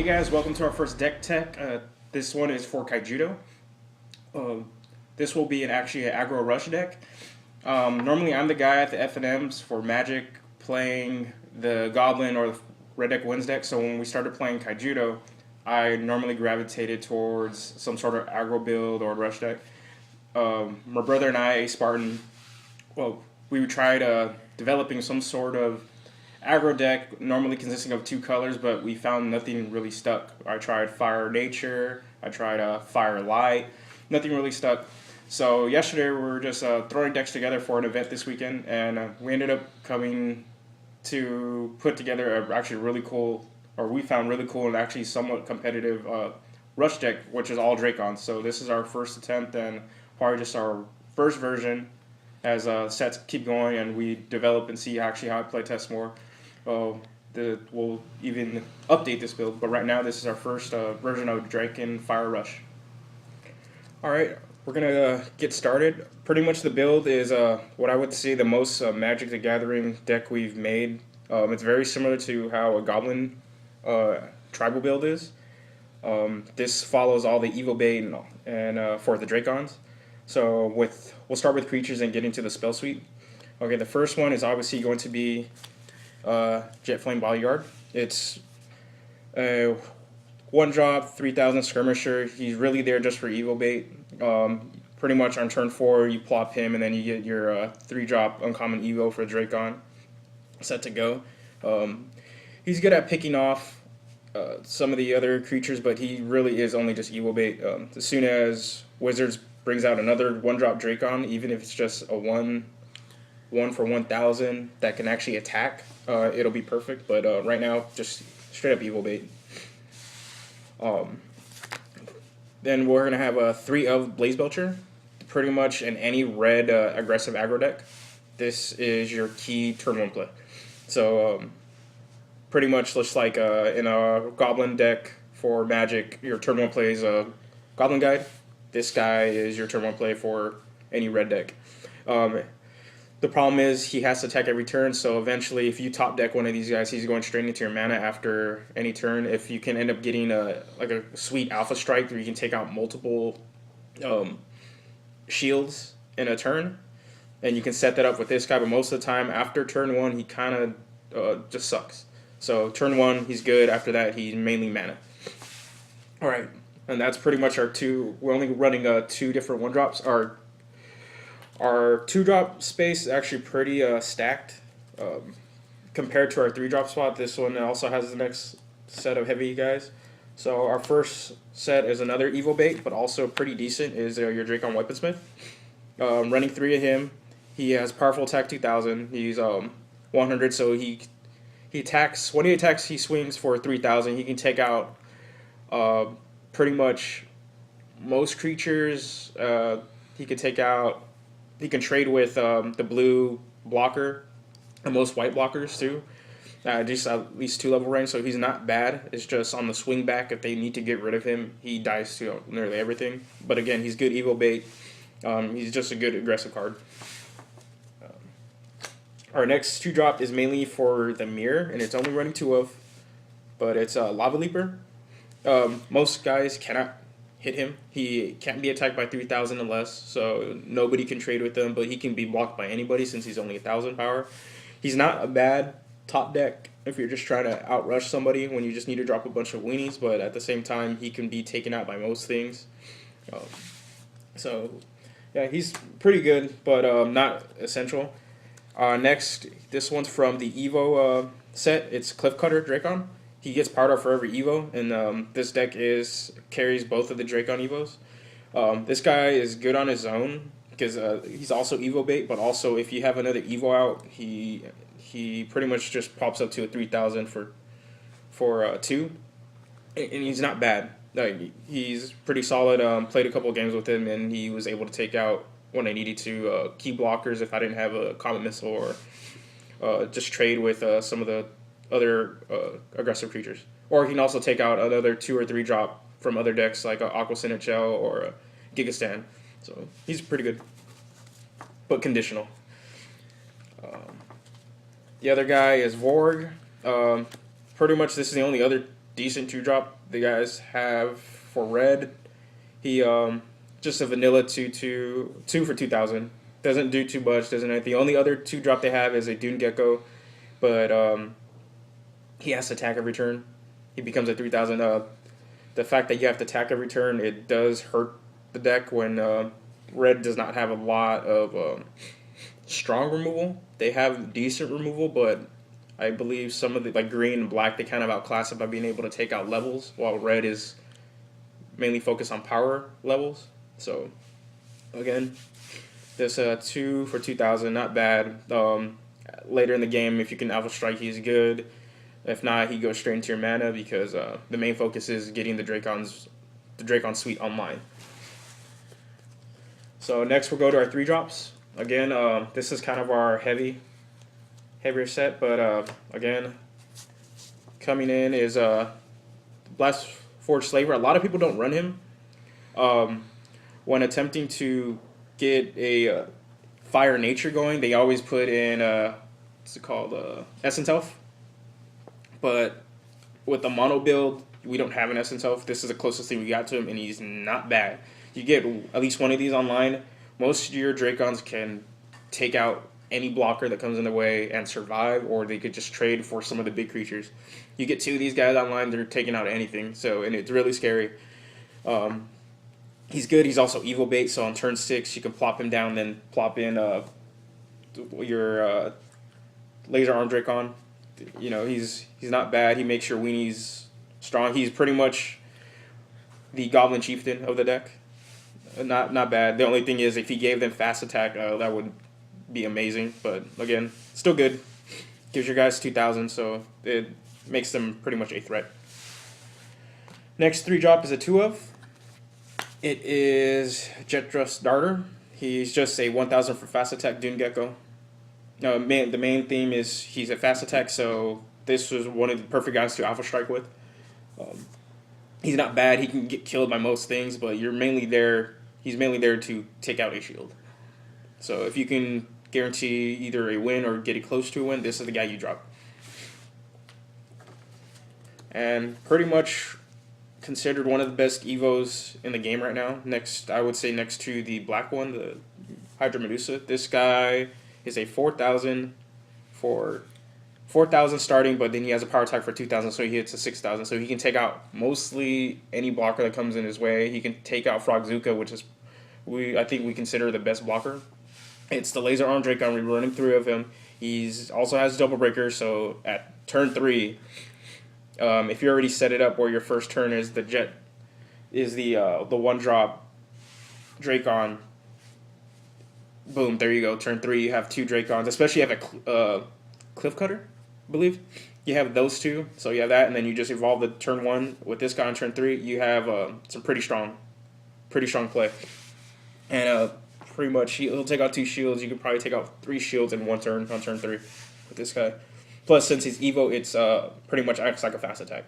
Hey guys, welcome to our first deck tech. This one is for Kaijudo. This will be actually an Aggro Rush deck. Normally I'm the guy at the F&Ms for Magic playing the Goblin or the Red Deck Wins deck, so when we started playing Kaijudo, I normally gravitated towards some sort of aggro build or rush deck. My brother and I, a Spartan, we tried developing some sort of aggro deck, normally consisting of two colors, but we found nothing really stuck. I tried Fire Nature, I tried Fire Light, nothing really stuck. So yesterday we were just throwing decks together for an event this weekend, and we ended up coming to put together a actually really cool, or we found really cool and actually somewhat competitive rush deck, which is all Drakons. So this is our first attempt and probably just our first version as sets keep going and we develop and see actually how I play test more. We'll even update this build, but right now this is our first version of Drakon Fire Rush. Alright, we're gonna get started. Pretty much the build is what I would say the most Magic the Gathering deck we've made. It's very similar to how a Goblin tribal build is. This follows all the Evil Bait and for the Drakons. So we'll start with creatures and get into the spell suite. Okay, the first one is obviously going to be Jet Flame Bodyguard. It's a 1-drop, 3,000 skirmisher. He's really there just for Evil Bait. Pretty much on turn 4, you plop him, and then you get your 3-drop uncommon Evo for Drakon set to go. He's good at picking off some of the other creatures, but he really is only just Evil Bait. As soon as Wizards brings out another 1-drop Drakon, even if it's just a 1 for 1,000 that can actually attack, it'll be perfect. But right now, just straight up Evil Bait. Then we're gonna have 3 of Blaze Belcher, pretty much in any red aggressive aggro deck. This is your key turn 1 play. So pretty much just like in a Goblin deck for Magic, your turn 1 play is a Goblin Guide. This guy is your turn 1 play for any red deck. The problem is he has to attack every turn, so eventually if you top deck one of these guys, he's going straight into your mana after any turn. If you can end up getting a sweet Alpha Strike where you can take out multiple shields in a turn, and you can set that up with this guy, but most of the time after turn 1 he kind of just sucks. So turn 1 he's good, after that he's mainly mana. Alright, and that's pretty much our two. We're only running 2 different 1-drops. Our 2-drop space is actually pretty stacked compared to our 3-drop spot. This one also has the next set of heavy guys. So our first set is another Evil Bait, but also pretty decent, is your Drakon Weaponsmith. Running 3 of him. He has powerful attack 2,000. He's 100, so he attacks. When he attacks, he swings for 3,000. He can take out pretty much most creatures. He can take out. He can trade with the blue blocker and most white blockers too. Just at least 2 level range, so he's not bad. It's just on the swing back, if they need to get rid of him, he dies to nearly everything. But again, he's good Evil Bait. He's just a good aggressive card. Our next 2-drop is mainly for the Mirror, and it's only running 2 of, but it's a Lava Leaper. Most guys cannot hit him. He can't be attacked by 3,000 and less, so nobody can trade with him, but he can be blocked by anybody since he's only 1,000 power. He's not a bad top deck if you're just trying to outrush somebody when you just need to drop a bunch of weenies, but at the same time he can be taken out by most things. So yeah, he's pretty good, but not essential. Next, this one's from the Evo set. It's Cliffcutter Drakon. He gets powered up for every Evo, and this deck carries both of the Drakon Evos. This guy is good on his own because he's also Evo Bait, but also if you have another Evo out, he pretty much just pops up to a 3,000 for 2, and he's not bad. He's pretty solid. Played a couple of games with him, and he was able to take out when I needed to key blockers if I didn't have a Comet Missile, or just trade with some of the other aggressive creatures. Or he can also take out another 2 or 3 drop from other decks like Aqua Sinachel or Gigastan. So he's pretty good, but conditional. The other guy is Vorg. Pretty much this is the only other decent 2-drop the guys have for red. He just a vanilla 2 for 2,000. Doesn't do too much. Doesn't anything. The only other 2-drop they have is a Dune Gecko, but he has to attack every turn. He becomes a 3,000. The fact that you have to attack every turn, it does hurt the deck when red does not have a lot of strong removal. They have decent removal, but I believe some of the, like green and black, they kind of outclass it by being able to take out levels, while red is mainly focused on power levels. So, again, this 2 for 2,000, not bad. Later in the game, if you can Alpha Strike, he's good. If not, he goes straight into your mana because the main focus is getting the Drakon suite online. So next we'll go to our 3-drops. Again, this is kind of our heavier set, but again, coming in is Blastforge Slaver. A lot of people don't run him. When attempting to get a fire nature going, they always put in what's it called, Essence Elf. But with the mono build, we don't have an Essence Elf. This is the closest thing we got to him, and he's not bad. You get at least one of these online, most of your Drakons can take out any blocker that comes in their way and survive, or they could just trade for some of the big creatures. You get 2 of these guys online, they're taking out anything, and it's really scary. He's good. He's also evil bait, so on turn 6, you can plop him down, then plop in your laser arm Drakon. You know, he's not bad. He makes your weenies strong. He's pretty much the Goblin Chieftain of the deck. Not bad. The only thing is, if he gave them fast attack, that would be amazing. But again, still good. Gives your guys 2,000, so it makes them pretty much a threat. Next 3-drop is a 2-of. It is Jett Darter. He's just a 1,000 for fast attack Dune Gecko. The main theme is he's a fast attack, so this was one of the perfect guys to Alpha Strike with. He's not bad. He can get killed by most things, but he's mainly there to take out a shield. So if you can guarantee either a win or get it close to a win, this is the guy you drop. And pretty much considered one of the best Evos in the game right now. I would say next to the black one, the Hydra Medusa. This guy is a 4,000 for 4,000 starting, but then he has a power attack for 2,000, so he hits a 6,000. So he can take out mostly any blocker that comes in his way. He can take out Frogzuka, which is I think we consider the best blocker. It's the laser arm Drakon. We're running 3 of him. He's also has double breaker, so at turn 3, if you already set it up where your first turn is the 1-drop Drakon. Boom, there you go. Turn 3, you have 2 Drakons. Especially you have a Cliff Cutter, I believe. You have those 2, so you have that, and then you just evolve the turn 1 with this guy on turn 3. You have some pretty strong play, and pretty much he'll take out 2 shields. You can probably take out 3 shields in 1 turn on turn 3 with this guy. Plus, since he's Evo, it's pretty much acts like a fast attack.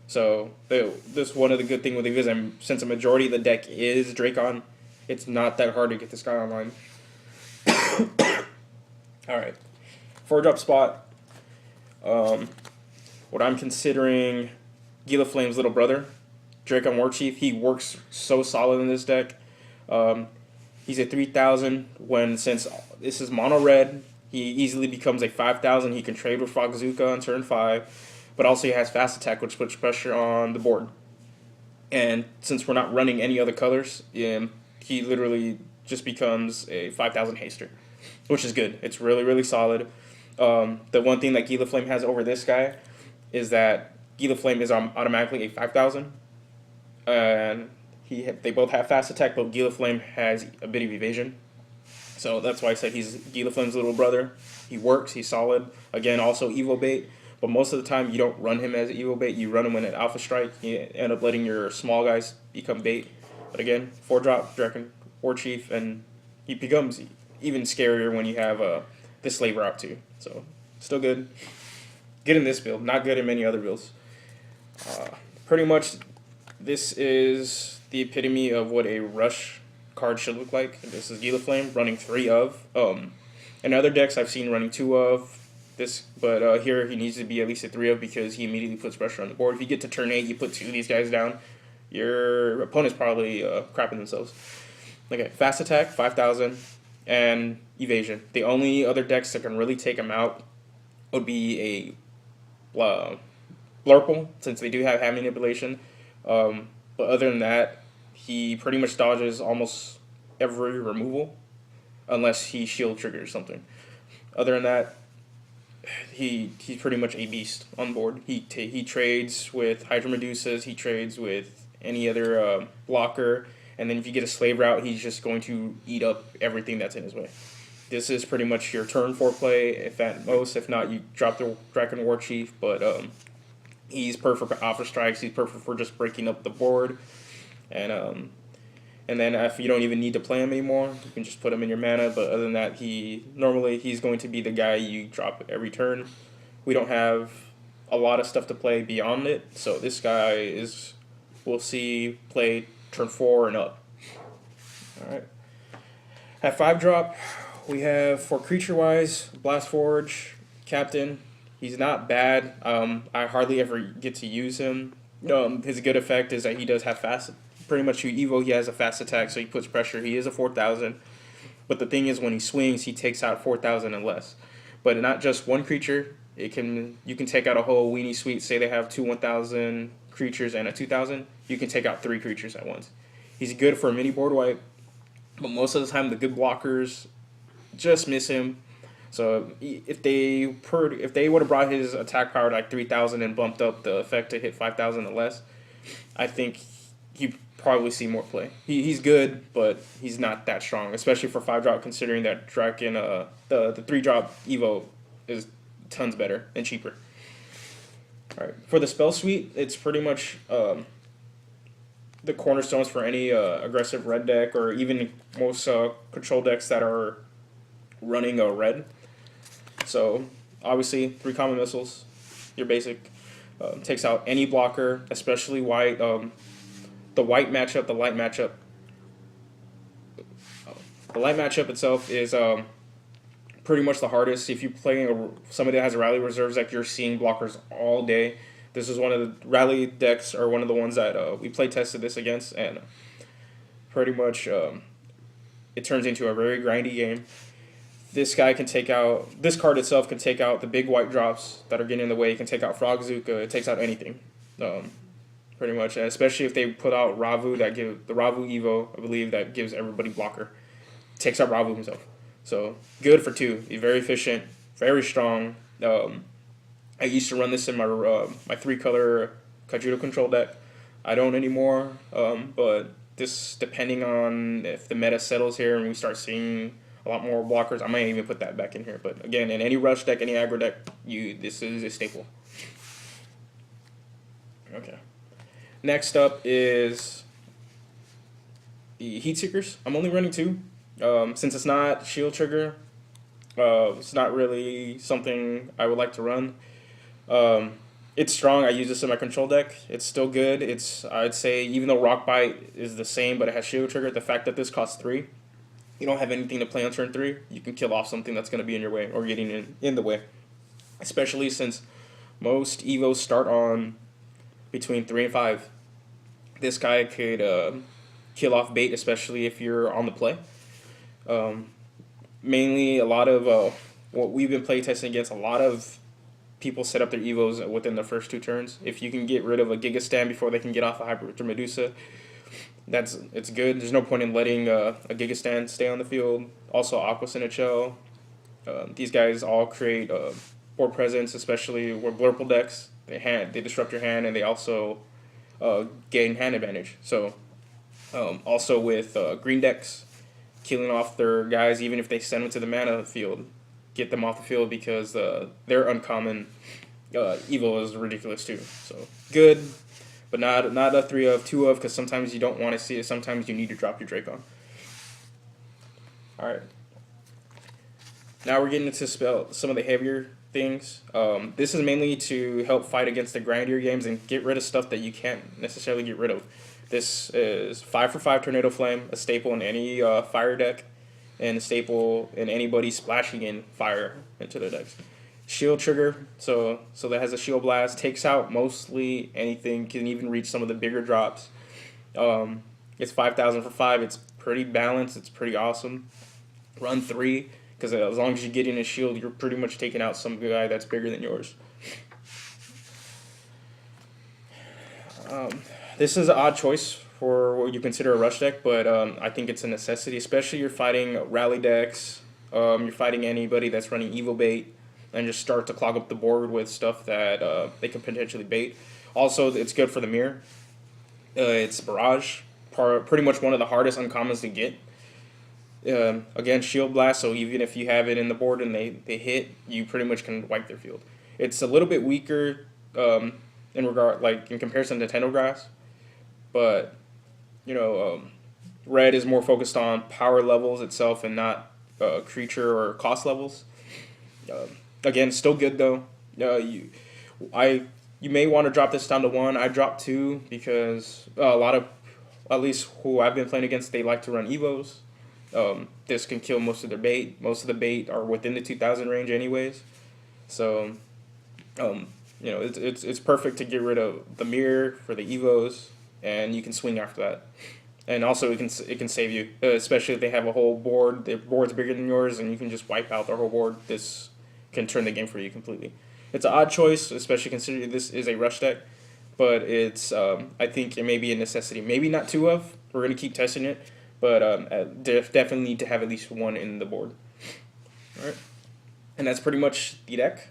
So this one of the good thing with Evo is, since a majority of the deck is Drakon, it's not that hard to get this guy online. All right, 4-drop spot. What I'm considering Galia Flame's little brother, Draco Warchief. He works so solid in this deck. He's a 3,000 since this is mono red. He easily becomes a 5,000. He can trade with Frogzuka on turn 5, but also he has fast attack, which puts pressure on the board. And since we're not running any other colors, he literally just becomes a 5,000 haster, which is good. It's really, really solid. The one thing that Galia Flame has over this guy is that Galia Flame is automatically a 5,000. And they both have fast attack, but Galia Flame has a bit of evasion. So that's why I said he's Galia Flame's little brother. He works, he's solid. Again, also Evo bait. But most of the time, you don't run him as Evo bait. You run him when at Alpha Strike. You end up letting your small guys become bait. But again, 4-drop Draco Warchief, and he becomes even scarier when you have this Slaver out too. So, still good. Good in this build. Not good in many other builds. Pretty much, this is the epitome of what a Rush card should look like. This is Galia Flame running 3 of. In other decks, I've seen running 2 of. But here he needs to be at least a 3-of because he immediately puts pressure on the board. If you get to turn 8, you put 2 of these guys down, your opponent's probably crapping themselves. Okay, fast attack, 5,000, and evasion. The only other decks that can really take him out would be a Blurple, since they do have hand manipulation. But other than that, he pretty much dodges almost every removal, unless he shield triggers something. Other than that, he's pretty much a beast on board. He trades with Hydra Medusas, he trades with any other blocker, and then if you get a slave route, he's just going to eat up everything that's in his way. This is pretty much your turn 4 play, if at most. If not, you drop the Dracon Warchief, but he's perfect for offer strikes, he's perfect for just breaking up the board, and then if you don't even need to play him anymore, you can just put him in your mana. But other than that, he's going to be the guy you drop every turn. We don't have a lot of stuff to play beyond it, so this guy we'll see play turn 4 and up. Alright. At 5-drop, we have, for creature-wise, Blastforge Captain. He's not bad. I hardly ever get to use him. His good effect is that he does have fast. Pretty much you Evo, he has a fast attack, so he puts pressure. He is a 4,000. But the thing is, when he swings, he takes out 4,000 and less. But not just one creature. You can take out a whole weenie suite. Say they have 2 1,000 creatures and a 2,000. You can take out 3 creatures at once. He's good for a mini board wipe. But most of the time, the good blockers just miss him. So if they would have brought his attack power to like 3,000 and bumped up the effect to hit 5,000 or less, I think you probably see more play. He's good, but he's not that strong, especially for 5-drop. Considering that Draken, the 3-drop Evo is tons better and cheaper. All right, for the spell suite, it's pretty much the cornerstones for any aggressive red deck, or even most control decks that are running a red. So obviously 3 common missiles, your basic, takes out any blocker, especially white. The white matchup, the light matchup itself is pretty much the hardest. If you're playing somebody that has a rally reserves deck, you're seeing blockers all day. This is one of the rally decks, or one of the ones that we play tested this against, and pretty much it turns into a very grindy game. This card itself can take out the big white drops that are getting in the way. It can take out Frogzuka. It takes out anything. Pretty much, especially if they put out Ravu, the Ravu Evo, I believe, that gives everybody blocker. Takes out Ravu himself. So good for 2. He's very efficient, very strong. I used to run this in my 3-color Kaijudo control deck. I don't anymore, but this, depending on if the meta settles here and we start seeing a lot more blockers, I might even put that back in here. But again, in any rush deck, any aggro deck, this is a staple. Okay. Next up is the Heat Seekers. I'm only running 2. Since it's not shield trigger, it's not really something I would like to run. It's strong. I use this in my control deck. It's still good. I'd say, even though Rock Bite is the same, but it has shield trigger, the fact that this costs 3, you don't have anything to play on turn 3, you can kill off something that's going to be in your way or getting in the way. Especially since most Evos start on between 3 and 5. This guy could kill off bait, especially if you're on the play. Mainly, a lot of what we've been playtesting against, a lot of people set up their Evos within the first 2 turns. If you can get rid of a Giga Stand before they can get off a Hydra Medusa, it's good. There's no point in letting a Giga Stand stay on the field. Also, Aqua Sinachel. These guys all create board presence, especially with Blurple decks. They disrupt your hand, and they also gain hand advantage. So, also with green decks, killing off their guys, even if they send them to the mana field, get them off the field, because their uncommon Evo is ridiculous too. So good, but not a 3-of, 2-of, because sometimes you don't want to see it. Sometimes you need to drop your Drakon. All right. Now we're getting into some of the heavier things. This is mainly to help fight against the grindier games and get rid of stuff that you can't necessarily get rid of. This is 5/5 Tornado Flame, a staple in any fire deck, and a staple in anybody splashing in fire into the decks. shield trigger, so that has a shield blast, takes out mostly anything, can even reach some of the bigger drops. It's 5,000 for 5. It's pretty balanced. It's pretty awesome. Run 3, because as long as you get in a shield, you're pretty much taking out some guy that's bigger than yours. This is an odd choice for what you consider a rush deck, but I think it's a necessity, especially you're fighting rally decks, you're fighting anybody that's running evil bait, and just start to clog up the board with stuff that they can potentially bait. Also, it's good for the mirror. It's barrage, pretty much one of the hardest uncommons to get. Again, shield blast, so even if you have it in the board and they hit, you pretty much can wipe their field. It's a little bit weaker in comparison to Nintendo Grass, but red is more focused on power levels itself and not creature or cost levels. Again, still good though. You may want to drop this down to 1. I dropped 2 because a lot of, at least who I've been playing against, they like to run Evos. This can kill most of their bait. Most of the bait are within the 2,000 range anyways. So, it's perfect to get rid of the mirror for the Evos, and you can swing after that. And also it can save you, especially if they have a whole board. Their board's bigger than yours, and you can just wipe out their whole board. This can turn the game for you completely. It's an odd choice, especially considering this is a rush deck, but it's I think it may be a necessity. Maybe not 2 of. We're gonna keep testing it, but definitely need to have at least 1 in the board. All right, and that's pretty much the deck.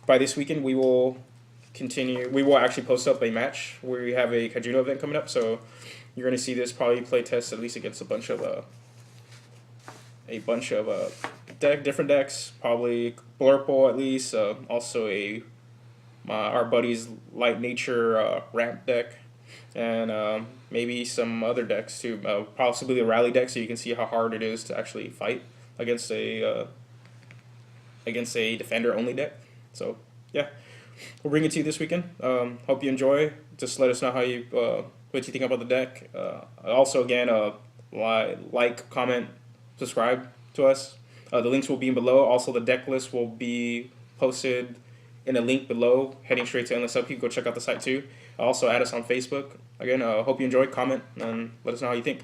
By this weekend, we will continue. We will actually post up a match where we have a Kaijudo event coming up, so you're going to see this probably play test at least against a bunch of different decks, probably Blurple at least, also our buddy's Light Nature ramp deck, and maybe some other decks too, possibly a rally deck, so you can see how hard it is to actually fight against a defender only deck. So yeah, we'll bring it to you this weekend. Hope you enjoy. Just let us know what you think about the deck. Also, again, like, comment, subscribe to us. The links will be below. Also, the deck list will be posted in a link below, heading straight to Endless Upkeep. Go check out the site too. Also, add us on Facebook. Again, hope you enjoy. Comment and let us know how you think.